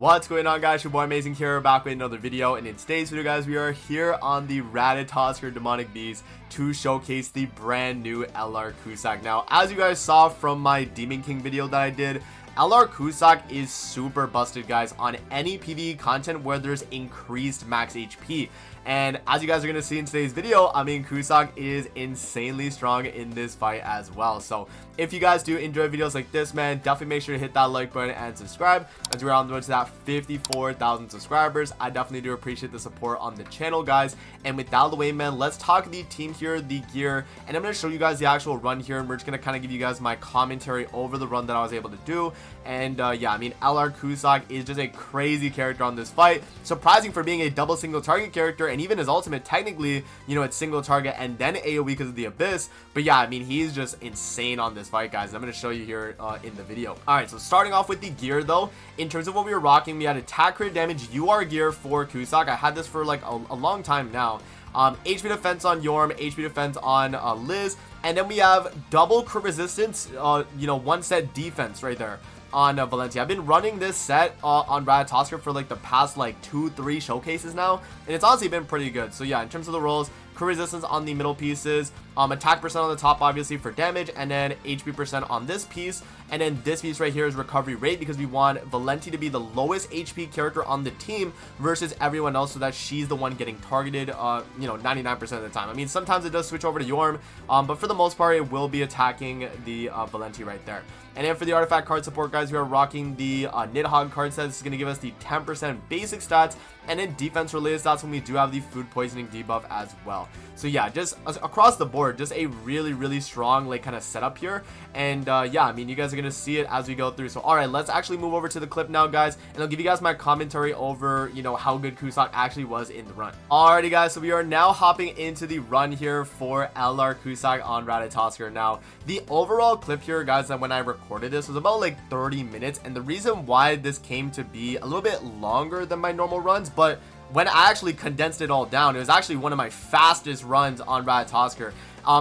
What's going on, guys? Your boy Amazing here, back with another video, and in today's video, guys, we are here on the Ratatoskr Demonic Beast to showcase the brand new LR Cusack. Now, as you guys saw from my Demon King video that I did, LR Cusack is super busted, guys, on any PvE content where there's increased max HP. And as you guys are going to see in today's video, I mean, Cusack is insanely strong in this fight as well. So if you guys do enjoy videos like this, man, definitely make sure to hit that like button and subscribe, as we're on the road to that 54,000 subscribers. I definitely do appreciate the support on the channel, guys. And with that out of the way, man, let's talk the team here, the gear, and I'm going to show you guys the actual run here, and we're just going to kind of give you guys my commentary over the run that I was able to do. And yeah, I mean, LR Cusack is just a crazy character on this fight. Surprising for being a double single target character, and even his ultimate, technically, you know, it's single target and then AoE because of the Abyss. But yeah, I mean, he's just insane on this fight, guys. I'm going to show you here in the video. Alright, so starting off with the gear, though, in terms of what we were rocking, we had attack crit damage UR gear for Cusack. I had this for like a long time now. HP defense on Yorm, HP defense on Liz, and then we have double crit resistance, you know, one set defense right there on Valencia. I've been running this set on Ratatoskr for like the past like 2-3 showcases now, and it's honestly been pretty good. So yeah, in terms of the rolls, crit resistance on the middle pieces, attack percent on the top obviously for damage, and then HP percent on this piece, and then this piece right here is recovery rate, because we want Valenti to be the lowest HP character on the team versus everyone else, so that she's the one getting targeted, you know, 99% of the time. I mean, sometimes it does switch over to Yorm, but for the most part it will be attacking the Valenti right there. And then for the artifact card support, guys, we are rocking the Nidhogg card set. This is going to give us the 10% basic stats, and then defense related stats when we do have the food poisoning debuff as well. So yeah, just across the board, just a really strong like kind of setup here. And yeah, I mean, you guys are gonna see it as we go through. So all right, let's actually move over to the clip now, guys, and I'll give you guys my commentary over, you know, how good Cusack actually was in the run. Alrighty, guys, so we are now hopping into the run here for LR Cusack on Ratatoskr. Now, the overall clip here, guys, that when I recorded this was about like 30 minutes, and the reason why this came to be a little bit longer than my normal runs, but when I actually condensed it all down, it was actually one of my fastest runs on Ratatoskr.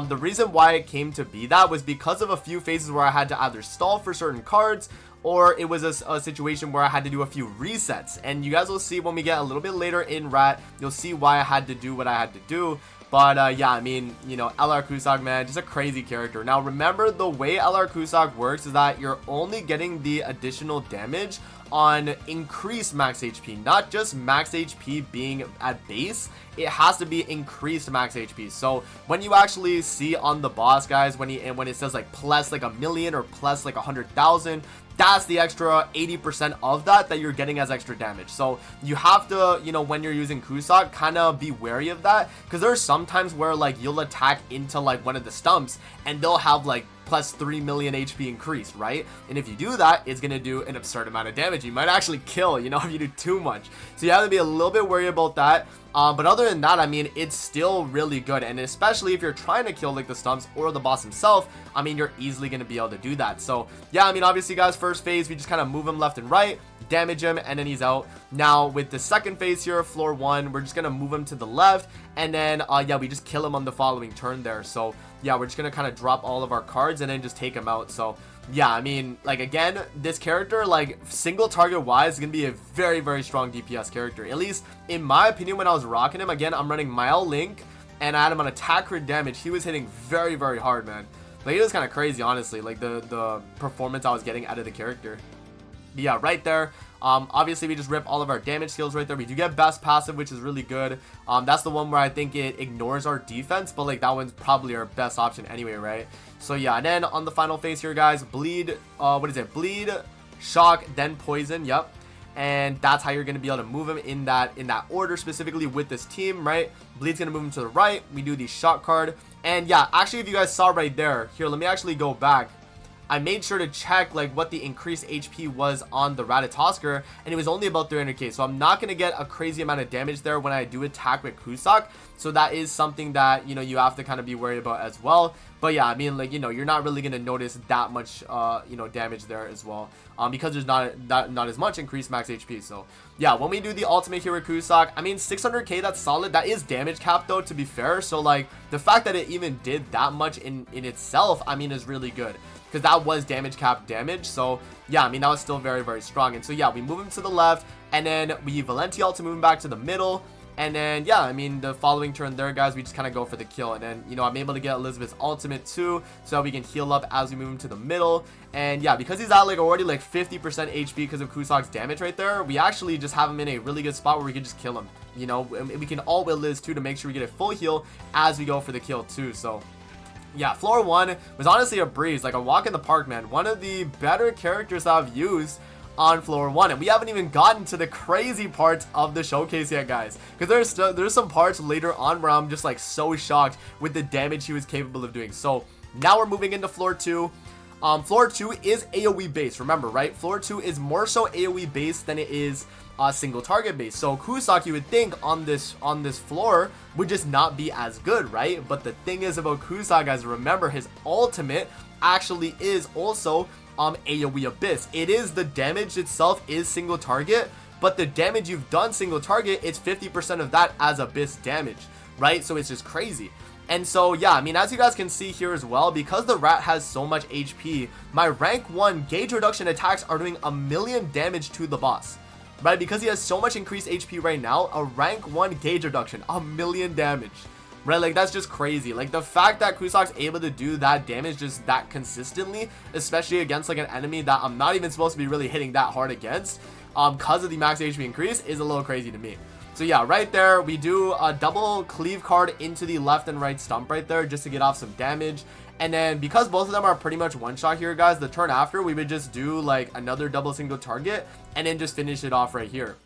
The reason why it came to be that was because of a few phases where I had to either stall for certain cards, or it was a situation where I had to do a few resets. And you guys will see when we get a little bit later in Rat, you'll see why I had to do what I had to do. But yeah, I mean, you know, LR Cusack, man, just a crazy character. Now remember, the way LR Cusack works is that you're only getting the additional damage on increased max HP, not just max HP being at base. It has to be increased max HP. So when you actually see on the boss, guys, when it says like plus like 1,000,000 or plus like 100,000, that's the extra 80% of that you're getting as extra damage. So you have to, you know, when you're using Cusack, kind of be wary of that, because there's sometimes where like you'll attack into like one of the stumps and they'll have like plus 3 million HP increase, right? And if you do that, it's gonna do an absurd amount of damage. You might actually kill, you know, if you do too much. So you have to be a little bit worried about that. But other than that, I mean, it's still really good, and especially if you're trying to kill like the stumps or the boss himself, I mean, you're easily going to be able to do that. So yeah, I mean, obviously, guys, first phase, we just kind of move him left and right, damage him, and then he's out. Now with the second phase here, floor 1, we're just going to move him to the left, and then yeah, we just kill him on the following turn there. So yeah, we're just going to kind of drop all of our cards and then just take him out. So yeah, I mean, like, again, this character, like, single target wise, is gonna be a very strong DPS character, at least in my opinion. When I was rocking him, again, I'm running Mile Link, and I had him on attack crit damage. He was hitting very hard, man. Like, it was kind of crazy, honestly, like the performance I was getting out of the character. But yeah, right there, obviously we just rip all of our damage skills right there. We do get best passive, which is really good. That's the one where I think it ignores our defense, but like that one's probably our best option anyway, right? So yeah, and then on the final phase here, guys, bleed, what is it, bleed, shock, then poison. Yep. And that's how you're going to be able to move him in that order, specifically with this team, right? Bleed's going to move him to the right. We do the shock card, and yeah, actually, if you guys saw right there, here, let me actually go back. I made sure to check like what the increased HP was on the Ratatoskr, and it was only about 300k. So I'm not going to get a crazy amount of damage there when I do attack with Cusack. So that is something that, you know, you have to kind of be worried about as well. But yeah, I mean, like, you know, you're not really going to notice that much, you know, damage there as well, because there's not as much increased max HP. So yeah, when we do the ultimate here with Cusack, I mean, 600k, that's solid. That is damage cap though, to be fair. So like the fact that it even did that much in itself, I mean, is really good. because that was damage cap damage. So yeah, I mean, that was still very, very strong. And so yeah, we move him to the left, and then we Valential to move him back to the middle. And then, yeah, I mean, the following turn there, guys, we just kind of go for the kill. And then, you know, I'm able to get Elizabeth's ultimate too, so we can heal up as we move him to the middle. And yeah, because he's at like already like 50% HP because of Cusack's damage right there, we actually just have him in a really good spot where we can just kill him. You know, we can all will Liz too to make sure we get a full heal as we go for the kill too. So yeah, floor 1 was honestly a breeze, like a walk in the park, man. One of the better characters that I've used on floor 1, and we haven't even gotten to the crazy parts of the showcase yet, guys, because there's some parts later on where I'm just like so shocked with the damage he was capable of doing. So now we're moving into floor 2. Floor 2 is AoE based, remember, right? Floor 2 is more so AoE based than it is single target based. So Cusack, you would think on this floor would just not be as good, right? But the thing is about Cusack, guys, remember his ultimate actually is also AoE Abyss. It is, the damage itself is single target, but the damage you've done single target, it's 50% of that as Abyss damage, right? So it's just crazy. And so yeah, I mean, as you guys can see here as well, because the rat has so much HP, my rank 1 gauge reduction attacks are doing 1,000,000 damage to the boss, right? Because he has so much increased HP right now, a rank 1 gauge reduction, 1,000,000 damage. Right, like that's just crazy. Like the fact that Cusack's able to do that damage just that consistently, especially against like an enemy that I'm not even supposed to be really hitting that hard against, because of the max HP increase, is a little crazy to me. So yeah, right there, we do a double cleave card into the left and right stump right there just to get off some damage. And then because both of them are pretty much one shot here, guys, the turn after we would just do like another double single target and then just finish it off right here.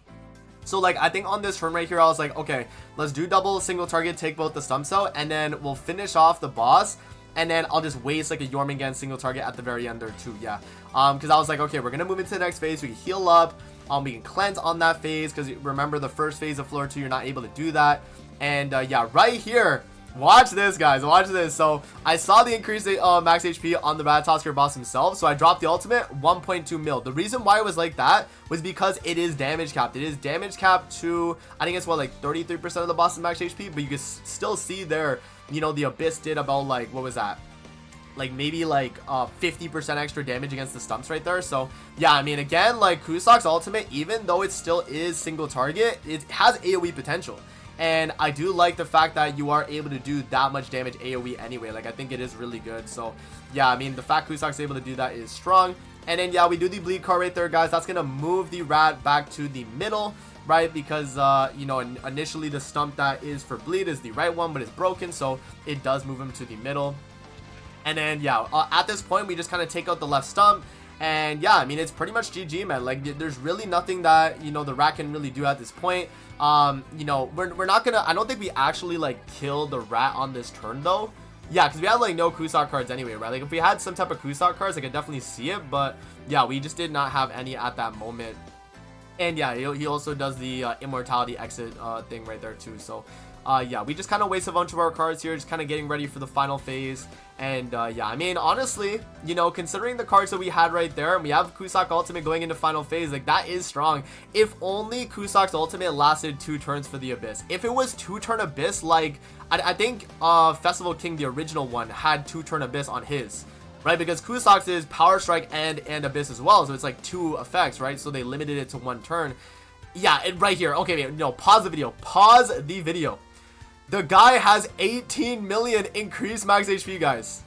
So like I think on this turn right here, I was like, okay, let's do double single target, take both the stumps out, and then we'll finish off the boss, and then I'll just waste like a Jormungand single target at the very end there too. Yeah, because I was like, okay, we're gonna move into the next phase, we can heal up, we can cleanse on that phase, because remember the first phase of floor 2 you're not able to do that. And yeah, right here, watch this, guys, watch this. So I saw the increase max HP on the Ratatoskr boss himself, so I dropped the ultimate 1.2 mil. The reason why it was like that was because it is damage capped. It is damage capped to, I think it's what, like 33% of the boss's max HP, but you can still see there, you know, the Abyss did about like, what was that, like maybe like 50% extra damage against the stumps right there. So yeah, I mean, again, like Cusack's ultimate, even though it still is single target, it has AoE potential. And I do like the fact that you are able to do that much damage AoE anyway. Like, I think it is really good. So, yeah, I mean, the fact Cusack's able to do that is strong. And then, yeah, we do the bleed card right there, guys. That's going to move the rat back to the middle, right? Because, you know, initially the stump that is for bleed is the right one, but it's broken. So, it does move him to the middle. And then, yeah, at this point, we just kind of take out the left stump. And yeah, I mean, it's pretty much GG, man. Like, there's really nothing that, you know, the rat can really do at this point. You know, we're not gonna, I don't think we actually like kill the rat on this turn though. Yeah, because we had like no Cusack cards anyway, right? Like if we had some type of Cusack cards, I could definitely see it, but yeah, we just did not have any at that moment. And yeah, he also does the immortality exit thing right there too. So yeah, we just kind of waste a bunch of our cards here, just kind of getting ready for the final phase. And yeah, I mean, honestly, you know, considering the cards that we had right there, and we have Cusack ultimate going into final phase, like that is strong. If only Cusack's ultimate lasted 2 turns for the Abyss. If it was 2-turn Abyss, like I think Festival King, the original one, had 2-turn Abyss on his, right? Because Cusack's is Power Strike and Abyss as well, so it's like 2 effects, right? So they limited it to 1 turn. Yeah, right here. Okay, wait, no, pause the video. Pause the video. The guy has 18 million increased max HP, guys.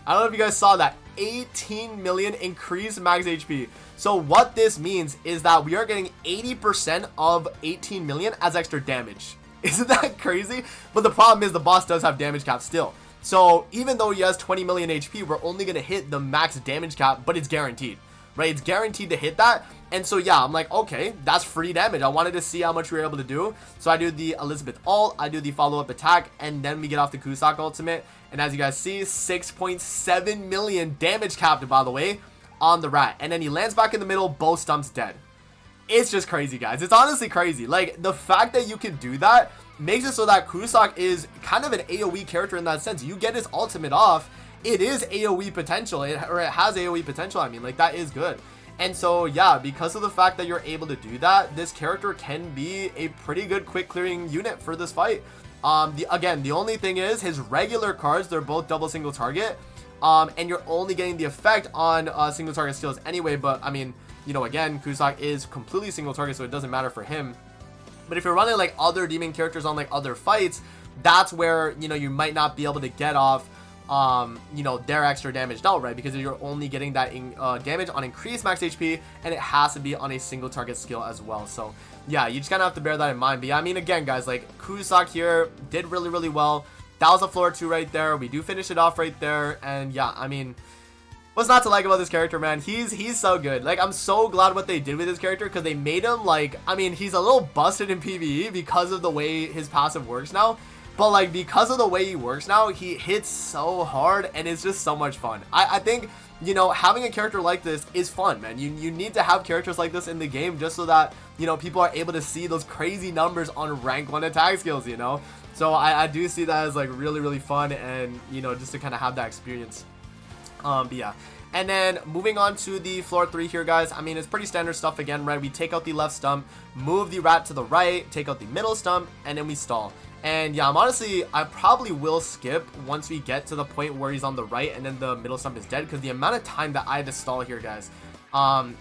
I don't know if you guys saw that. 18 million increased max HP. So what this means is that we are getting 80% of 18 million as extra damage. Isn't that crazy? But the problem is the boss does have damage cap still. So even though he has 20 million HP, we're only going to hit the max damage cap, but it's guaranteed, right? It's guaranteed to hit that. And so yeah, I'm like, okay, that's free damage. I wanted to see how much we were able to do. So I do the Elizabeth ult, I do the follow-up attack, and then we get off the Cusack ultimate. And as you guys see, 6.7 million damage capped, by the way, on the rat. And then he lands back in the middle, both stumps dead. It's just crazy, guys. It's honestly crazy. Like, the fact that you can do that makes it so that Cusack is kind of an AoE character in that sense. You get his ultimate off, it is AoE potential, or it has AoE potential. I mean, like, that is good. And so yeah, because of the fact that you're able to do that, this character can be a pretty good quick clearing unit for this fight. Again, the only thing is his regular cards, they're both double single target, and you're only getting the effect on single target skills anyway. But I mean, you know, again, Cusack is completely single target, so it doesn't matter for him. But if you're running like other demon characters on like other fights, that's where, you know, you might not be able to get off you know, their extra damage out, right? Because you're only getting that damage on increased max HP, and it has to be on a single target skill as well. So yeah, you just kind of have to bear that in mind. But yeah, I mean, again, guys, like Cusack here did really well. That was a floor 2 right there. We do finish it off right there. And yeah, I mean, what's not to like about this character, man? He's so good. Like, I'm so glad what they did with this character, because they made him like, I mean, he's a little busted in PvE because of the way his passive works now. But like, because of the way he works now, he hits so hard, and it's just so much fun. I think, you know, having a character like this is fun, man. You need to have characters like this in the game, just so that, you know, people are able to see those crazy numbers on rank 1 attack skills, you know? So I do see that as like really fun, and, you know, just to kind of have that experience. But yeah. And then moving on to the floor 3 here, guys. I mean, it's pretty standard stuff again, right? We take out the left stump, move the rat to the right, take out the middle stump, and then we stall. And yeah, I probably will skip once we get to the point where he's on the right and then the middle stump is dead, because the amount of time that I had to stall here, guys,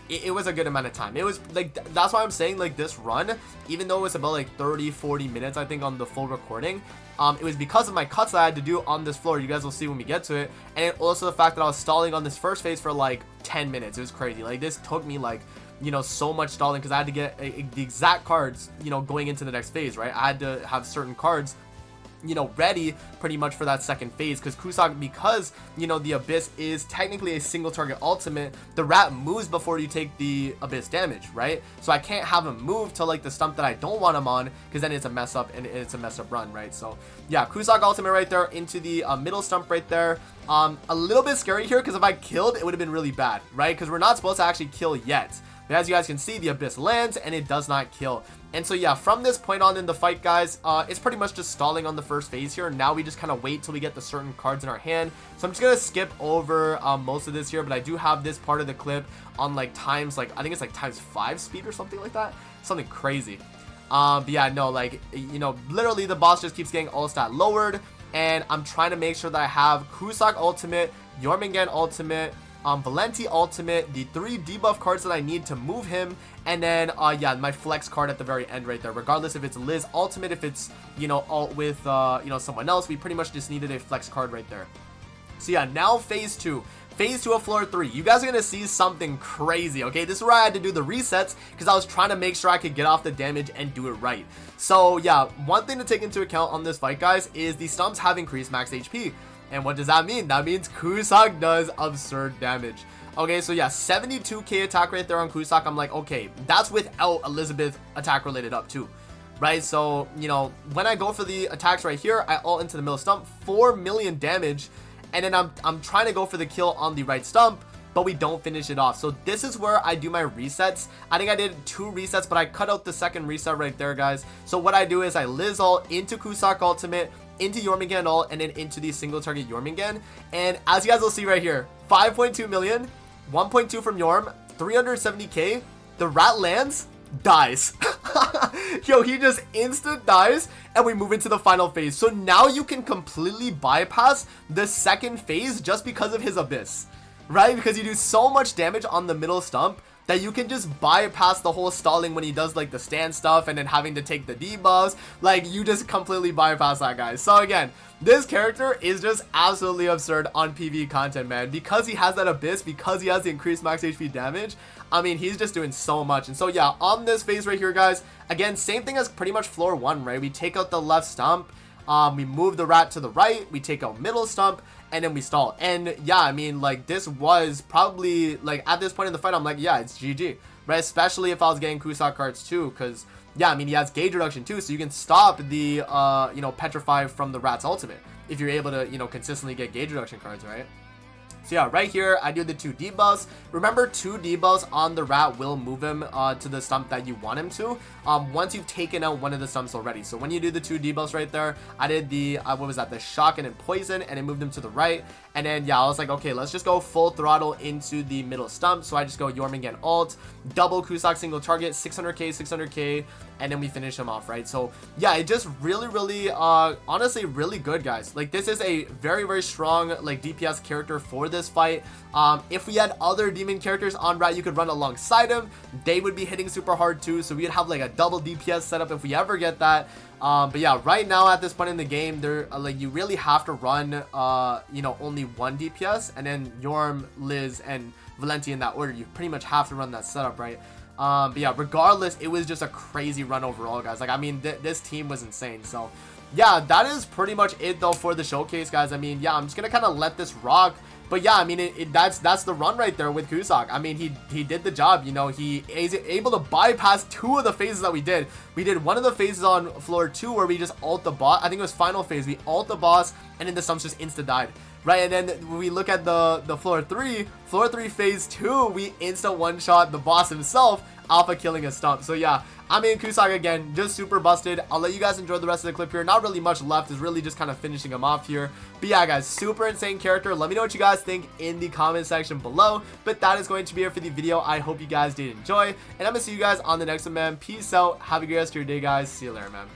it was a good amount of time. It was like, that's why I'm saying, like, this run, even though it was about like 30-40 minutes, I think, on the full recording, it was because of my cuts that I had to do on this floor. You guys will see when we get to it. And also the fact that I was stalling on this first phase for like 10 minutes. It was crazy. Like, this took me like, you know, so much stalling, because I had to get the exact cards, you know, going into the next phase, right? I had to have certain cards, you know, ready pretty much for that second phase, because Cusack, because, you know, the Abyss is technically a single target ultimate, the rat moves before you take the Abyss damage, right? So I can't have him move to like the stump that I don't want him on, because then it's a mess up, and it's a mess up run, right? So yeah, Cusack ultimate right there into the middle stump right there. A little bit scary here, because if I killed, it would have been really bad, right? Because we're not supposed to actually kill yet. But as you guys can see, the Abyss lands, and it does not kill. And so yeah, from this point on in the fight, guys, it's pretty much just stalling on the first phase here. Now we just kind of wait till we get the certain cards in our hand. So I'm just gonna skip over most of this here, but I do have this part of the clip on like times, like I think it's like times 5 speed or something like that, something crazy. But yeah, no, like, you know, literally the boss just keeps getting all stat lowered, and I'm trying to make sure that I have Cusack ultimate, Jormungand ultimate, Valenti ultimate, the 3 debuff cards that I need to move him, and then yeah, my flex card at the very end right there. Regardless if it's Liz ultimate, if it's, you know, alt with you know, someone else, we pretty much just needed a flex card right there. So yeah, now phase 2 of floor 3, you guys are gonna see something crazy. Okay, this is where I had to do the resets, because I was trying to make sure I could get off the damage and do it right. So yeah, one thing to take into account on this fight, guys, is the stumps have increased max HP. And what does that mean? That means Cusack does absurd damage. Okay, so yeah, 72k attack right there on Cusack. I'm like, okay, that's without Elizabeth attack related up too, right? So, you know, when I go for the attacks right here, I ult into the middle stump, 4 million damage, and then I'm trying to go for the kill on the right stump, but we don't finish it off. So this is where I do my resets. I think I did 2 resets, but I cut out the second reset right there, guys. So what I do is I Liz ult into Cusack ultimate, into Jormungand ult, and then into the single target Jormungand. And as you guys will see right here, 5.2 million, 1.2 from Jorm, 370k, the rat lands, dies. Yo, he just instant dies, and we move into the final phase. So now you can completely bypass the second phase just because of his Abyss, right? Because you do so much damage on the middle stump that you can just bypass the whole stalling when he does like the stand stuff and then having to take the debuffs. Like, you just completely bypass that, guys. So again, this character is just absolutely absurd on PvE content, man. Because he has that Abyss, because he has the increased max HP damage, I mean, he's just doing so much. And so yeah, on this phase right here, guys, again, same thing as pretty much floor 1, right? We take out the left stump, we move the rat to the right, we take out middle stump, and then we stall. And yeah, I mean, like, this was probably, like, at this point in the fight, I'm like, yeah, it's GG, right? Especially if I was getting Cusack cards too, because yeah, I mean, he has gauge reduction too, so you can stop the you know, petrify from the rat's ultimate if you're able to, you know, consistently get gauge reduction cards, right? So yeah, right here, I do the 2 debuffs. Remember, 2 debuffs on the rat will move him to the stump that you want him to, once you've taken out one of the stumps already. So when you do the 2 debuffs right there, I did the, what was that, the shock and then poison, and it moved him to the right. And then, yeah, I was like, okay, let's just go full throttle into the middle stump. So I just go Jormungand ult, double Cusack single target, 600k, 600k, and then we finish him off, right? So, yeah, it just really, honestly, really good, guys. Like, this is a very strong, like, DPS character for this fight. If we had other demon characters on Rat, you could run alongside him. They would be hitting super hard, too. So, we'd have, like, a double DPS setup if we ever get that. But yeah, right now at this point in the game, there like you really have to run you know, only one DPS, and then Yorm, Liz, and Valenti in that order. You pretty much have to run that setup, right? But yeah, regardless, it was just a crazy run overall, guys. Like, I mean, this team was insane. So yeah, that is pretty much it though for the showcase, guys. I mean, yeah, I'm just gonna kind of let this rock. But yeah, I mean, that's the run right there with Cusack. I mean, he did the job, you know. He is able to bypass 2 of the phases that we did. We did one of the phases on floor 2 where we just ult the boss. I think it was final phase. We ult the boss, and then the stumps just insta died, right? And then when we look at the floor 3 phase 2, we insta one shot the boss himself, alpha killing a stump. So yeah, I mean, Cusack again, just super busted. I'll let you guys enjoy the rest of the clip here. Not really much left, is really just kind of finishing him off here. But yeah, guys, super insane character. Let me know what you guys think in the comment section below. But that is going to be it for the video. I hope you guys did enjoy, and I'm gonna see you guys on the next one, man. Peace out. Have a good rest of your day, guys. See you later, man.